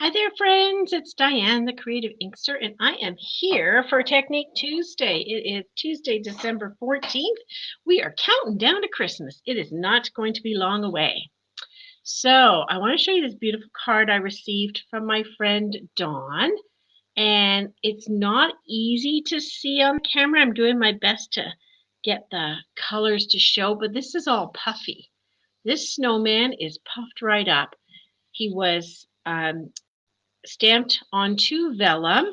Hi there, friends. It's Diane, the Creative Inkster, and I am here for Technique Tuesday. It is Tuesday, December 14th. We are counting down to Christmas. It is not going to be long away. So I want to show you this beautiful card I received from my friend Dawn. And it's not easy to see on camera. I'm doing my best to get the colors to show, but this is all puffy. This snowman is puffed right up. He was stamped onto vellum,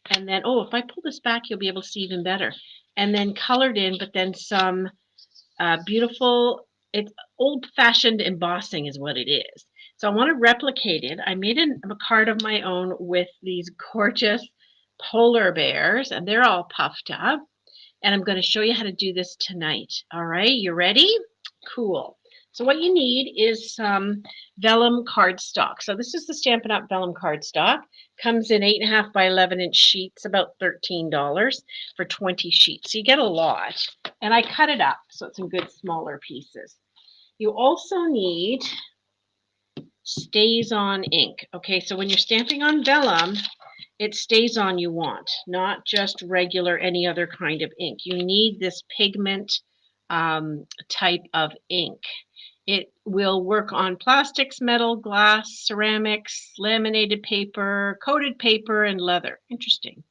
and then, oh, if I pull this back, you'll be able to see even better. And then colored in, but then some beautiful, it's old-fashioned embossing is what it is. So I want to replicate it. I made a card of my own with these gorgeous polar bears, and they're all puffed up. And I'm going to show you how to do this tonight. All right, you ready? Cool. So what you need is some vellum cardstock. So this is the Stampin' Up! Vellum cardstock. Comes in 8.5 by 11-inch sheets, about $13 for 20 sheets. So you get a lot. And I cut it up so it's in good smaller pieces. You also need Stays On ink. Okay, so when you're stamping on vellum, it stays on you want, not just regular any other kind of ink. You need this pigment type of ink. It will work on plastics, metal, glass, ceramics, laminated paper, coated paper, and leather. Interesting.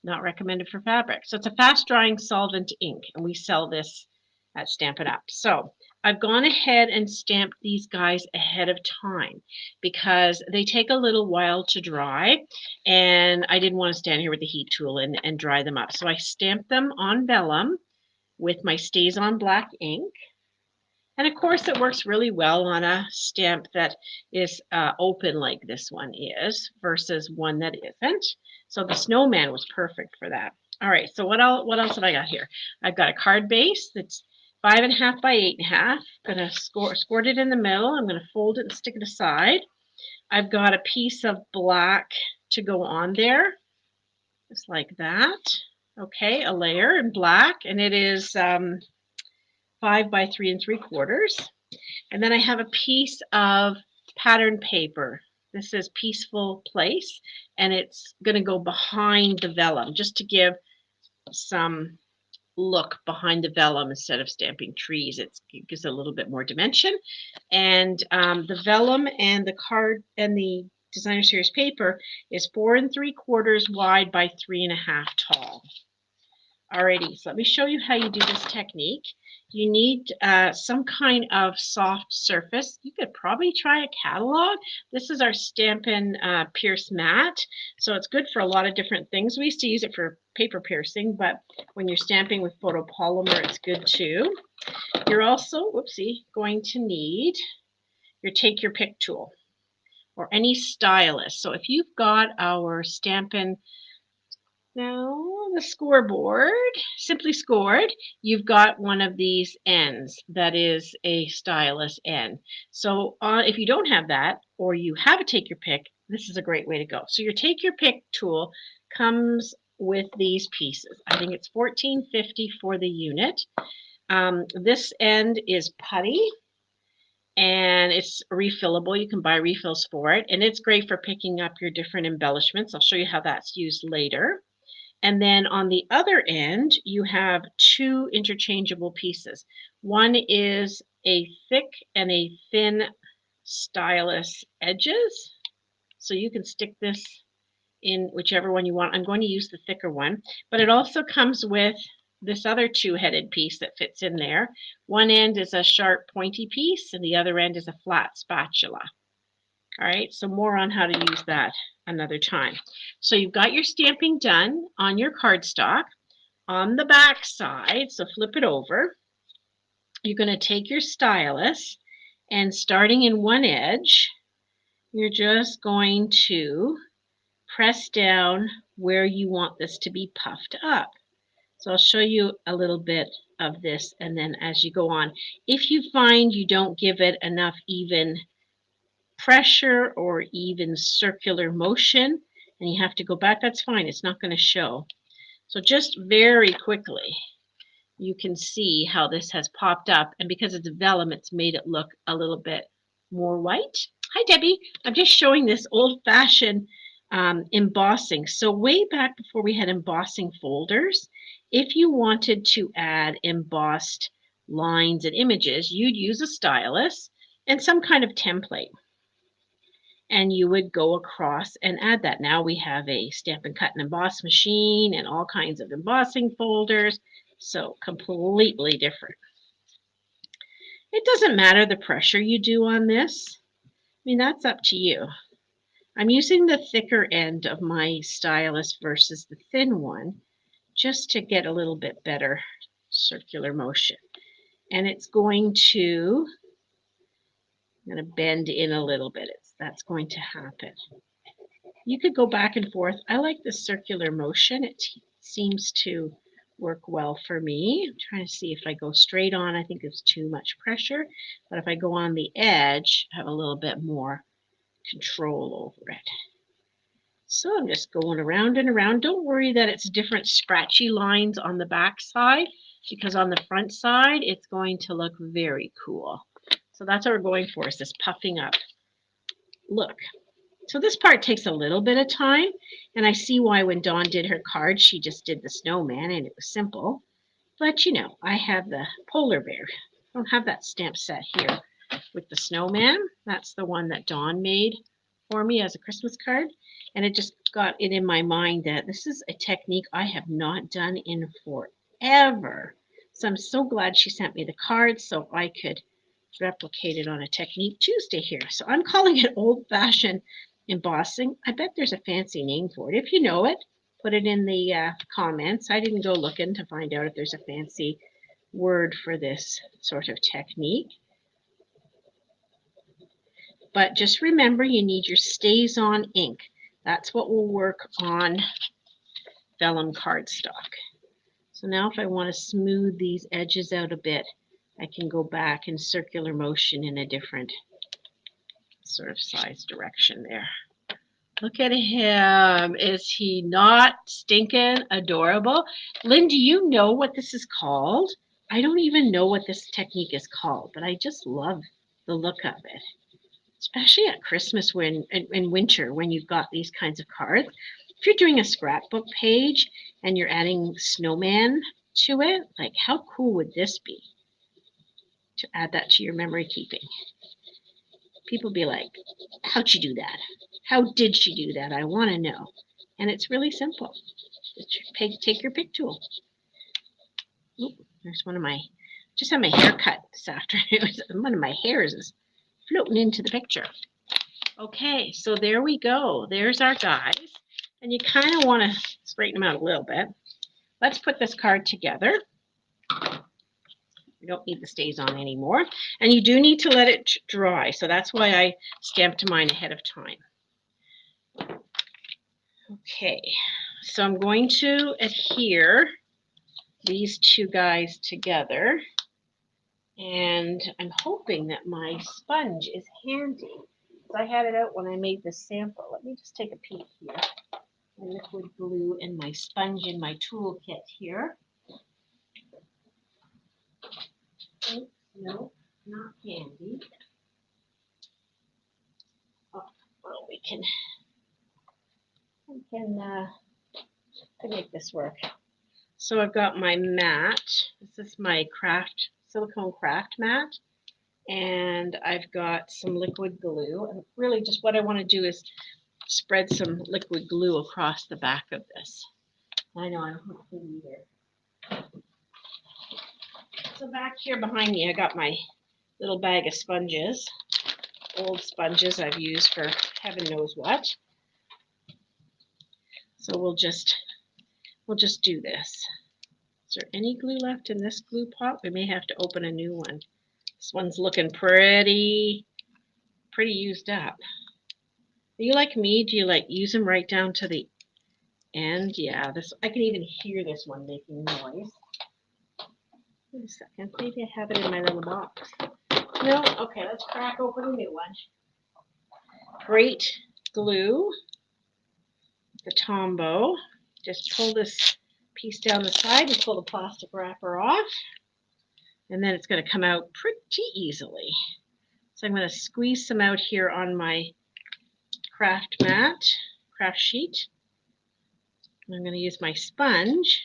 Not recommended for fabric. So it's a fast-drying solvent ink, and we sell this at Stampin' Up. So I've gone ahead and stamped these guys ahead of time because they take a little while to dry, and I didn't want to stand here with the heat tool and dry them up. So I stamped them on vellum with my Stays On black ink. And of course, it works really well on a stamp that is open like this one is versus one that isn't. So the snowman was perfect for that. All right, so what else have I got here? I've got a card base that's 5.5 by 8.5. I'm going to squirt it in the middle. I'm going to fold it and stick it aside. I've got a piece of black to go on there, just like that. Okay, a layer in black, and it is 5 by 3 3/4. And then I have a piece of pattern paper. This is Peaceful Place, and it's going to go behind the vellum just to give some look behind the vellum instead of stamping trees. It gives a little bit more dimension. And the vellum and the card and the designer series paper is 4 3/4 wide by 3.5 tall. Alrighty, so let me show you how you do this technique. You need some kind of soft surface. You could probably try a catalog. This is our Stampin' Pierce mat, so it's good for a lot of different things. We used to use it for paper piercing, but when you're stamping with photopolymer, it's good too. You're also, going to need your Take Your Pick tool or any stylus. So if you've got our Stampin' Now, the scoreboard, Simply Scored, you've got one of these ends that is a stylus end. So if you don't have that, or you have a Take Your Pick, this is a great way to go. So your Take Your Pick tool comes with these pieces. I think it's $14.50 for the unit. This end is putty, and it's refillable. You can buy refills for it, and it's great for picking up your different embellishments. I'll show you how that's used later. And then on the other end, you have two interchangeable pieces. One is a thick and a thin stylus edges. So you can stick this in whichever one you want. I'm going to use the thicker one, but it also comes with this other two-headed piece that fits in there. One end is a sharp pointy piece and the other end is a flat spatula. All right, so more on how to use that another time. So you've got your stamping done on your cardstock. On the back side, so flip it over, you're going to take your stylus and starting in one edge, you're just going to press down where you want this to be puffed up. So I'll show you a little bit of this and then as you go on. If you find you don't give it enough even pressure or even circular motion and you have to go back, that's fine. It's not going to show. So just very quickly, you can see how this has popped up. And because it's vellum, it's made it look a little bit more white. Hi, Debbie. I'm just showing this old-fashioned embossing. So way back before we had embossing folders, if you wanted to add embossed lines and images, you'd use a stylus and some kind of template. And you would go across and add that. Now we have a Stampin' Cut and Emboss machine and all kinds of embossing folders. So completely different. It doesn't matter the pressure you do on this. I mean, that's up to you. I'm using the thicker end of my stylus versus the thin one just to get a little bit better circular motion. And it's going to, I'm going to bend in a little bit. That's going to happen. You could go back and forth. I like the circular motion. It seems to work well for me. I'm trying to see if I go straight on, I think it's too much pressure. But if I go on the edge, I have a little bit more control over it. So I'm just going around and around. Don't worry that it's different scratchy lines on the back side, because on the front side, it's going to look very cool. So that's what we're going for, is this puffing up look. So this part takes a little bit of time, and I see why when Dawn did her card, she just did the snowman, and it was simple. But, you know, I have the polar bear. I don't have that stamp set here with the snowman. That's the one that Dawn made for me as a Christmas card. And it just got it in my mind that this is a technique I have not done in forever. So I'm so glad she sent me the card so I could replicate it on a Technique Tuesday here. So I'm calling it old-fashioned embossing. I bet there's a fancy name for it. If you know it, put it in the comments. I didn't go looking to find out if there's a fancy word for this sort of technique. But just remember, you need your StazOn ink. That's what will work on vellum cardstock. So now if I want to smooth these edges out a bit, I can go back in circular motion in a different sort of size direction there. Look at him. Is he not stinking adorable? Lynn, do you know what this is called? I don't even know what this technique is called, but I just love the look of it. Especially at Christmas in winter when you've got these kinds of cards. If you're doing a scrapbook page and you're adding snowman to it, like how cool would this be to add that to your memory keeping? People be like, how'd you do that? How did she do that? I want to know. And it's really simple. Take your pick tool. Oop, there's one of my, just had my hair cut this afternoon. One of my hairs is floating into the picture. Okay, so there we go. There's our guys. And you kind of want to straighten them out a little bit. Let's put this card together. We don't need the StazOn anymore. And you do need to let it dry. So that's why I stamped mine ahead of time. Okay, so I'm going to adhere these two guys together. And I'm hoping that my sponge is handy. I had it out when I made this sample. Let me just take a peek here. My liquid glue and my sponge in my toolkit here. Oops, no, not handy. Oh, well, we can make this work. So I've got my mat. This is my silicone craft mat. And I've got some liquid glue. And really just what I want to do is spread some liquid glue across the back of this. I know I don't have to either. So back here behind me, I got my little bag of sponges, old sponges I've used for heaven knows what. So we'll just do this. Is there any glue left in this glue pot? We may have to open a new one. This one's looking pretty used up. Are you like me? Do you like use them right down to the end? Yeah, this I can even hear this one making noise. Wait a second, maybe I have it in my little box. No? Okay, let's crack open a new one. Great glue, the Tombow. Just pull this piece down the side and pull the plastic wrapper off. And then it's going to come out pretty easily. So I'm going to squeeze some out here on my craft sheet. I'm going to use my sponge,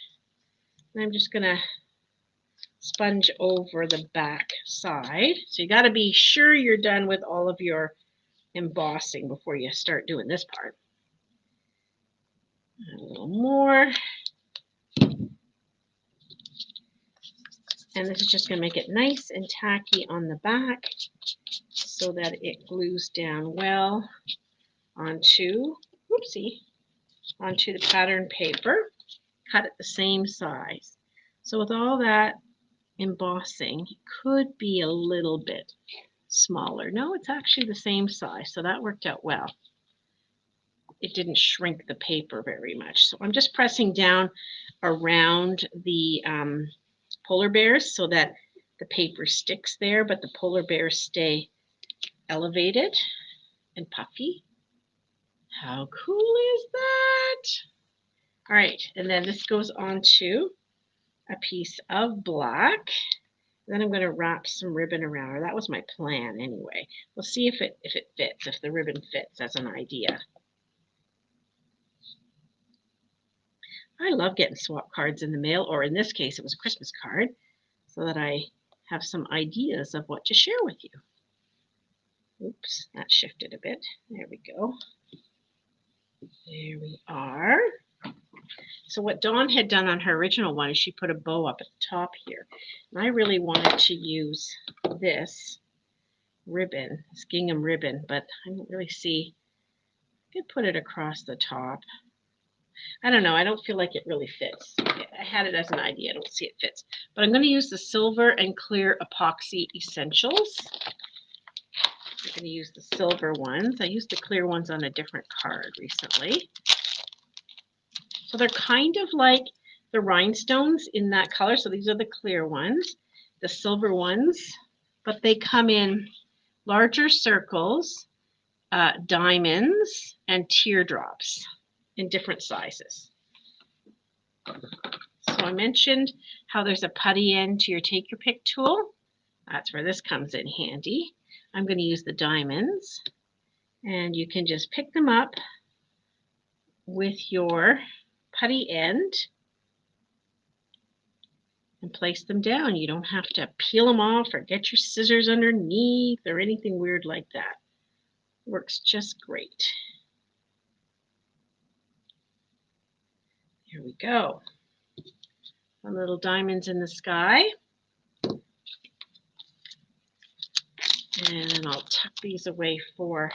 and I'm just going to sponge over the back side. So you got to be sure you're done with all of your embossing before you start doing this part. A little more. And this is just going to make it nice and tacky on the back so that it glues down well onto the pattern paper, cut at the same size. So with all that embossing, it could be a little bit smaller. No, it's actually the same size, so that worked out well. It didn't shrink the paper very much. So I'm just pressing down around the polar bears so that the paper sticks there, but the polar bears stay elevated and puffy. How cool is that? All right, and then this goes onto a piece of black. Then I'm going to wrap some ribbon around her. That was my plan anyway. We'll see if it fits, if the ribbon fits as an idea. I love getting swap cards in the mail, or in this case, it was a Christmas card, so that I have some ideas of what to share with you. Oops, that shifted a bit. There we go. There we are. So what Dawn had done on her original one is she put a bow up at the top here. And I really wanted to use this ribbon, this gingham ribbon, but I don't really see. I could put it across the top. I don't know. I don't feel like it really fits. I had it as an idea. I don't see it fits. But I'm going to use the Silver and Clear Epoxy Essentials. I'm going to use the silver ones. I used the clear ones on a different card recently. So they're kind of like the rhinestones in that color. So these are the clear ones, the silver ones, but they come in larger circles, diamonds, and teardrops in different sizes. So I mentioned how there's a putty end to your take your pick tool. That's where this comes in handy. I'm going to use the diamonds, and you can just pick them up with your putty end and place them down. You don't have to peel them off or get your scissors underneath or anything weird like that. Works just great. Here we go. Some little diamonds in the sky. And I'll tuck these away for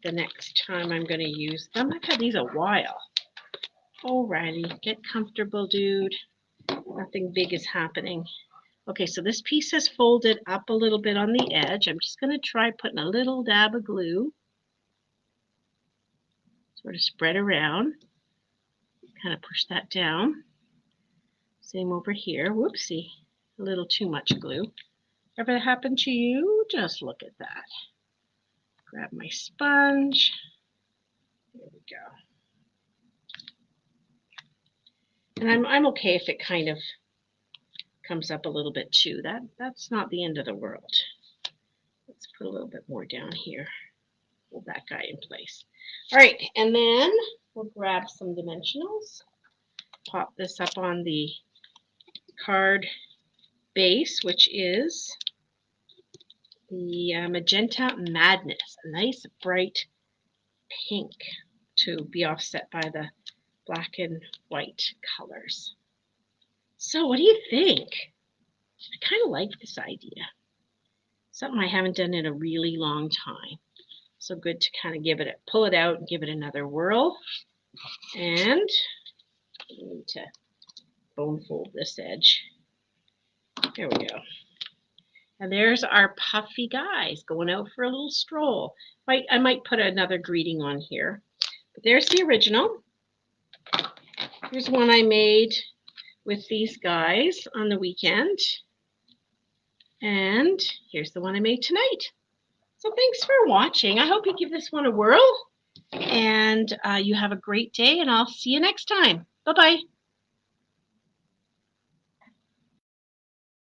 the next time I'm going to use them. I've had these a while. Alrighty, get comfortable, dude. Nothing big is happening. Okay, so this piece has folded up a little bit on the edge. I'm just going to try putting a little dab of glue. Sort of spread around. Kind of push that down. Same over here. Whoopsie, a little too much glue. Ever happened to you? Just look at that. Grab my sponge. There we go. And I'm okay if it kind of comes up a little bit too. That's not the end of the world. Let's put a little bit more down here. Hold that guy in place. All right, and then we'll grab some dimensionals. Pop this up on the card base, which is the Magenta Madness, a nice bright pink to be offset by the black and white colors. So what do you think? I kind of like this idea. Something I haven't done in a really long time. So good to kind of pull it out and give it another whirl. And we need to bone fold this edge. There we go. And there's our puffy guys going out for a little stroll. I might put another greeting on here. But there's the original. Here's one I made with these guys on the weekend. And here's the one I made tonight. So thanks for watching. I hope you give this one a whirl. And you have a great day, and I'll see you next time. Bye-bye.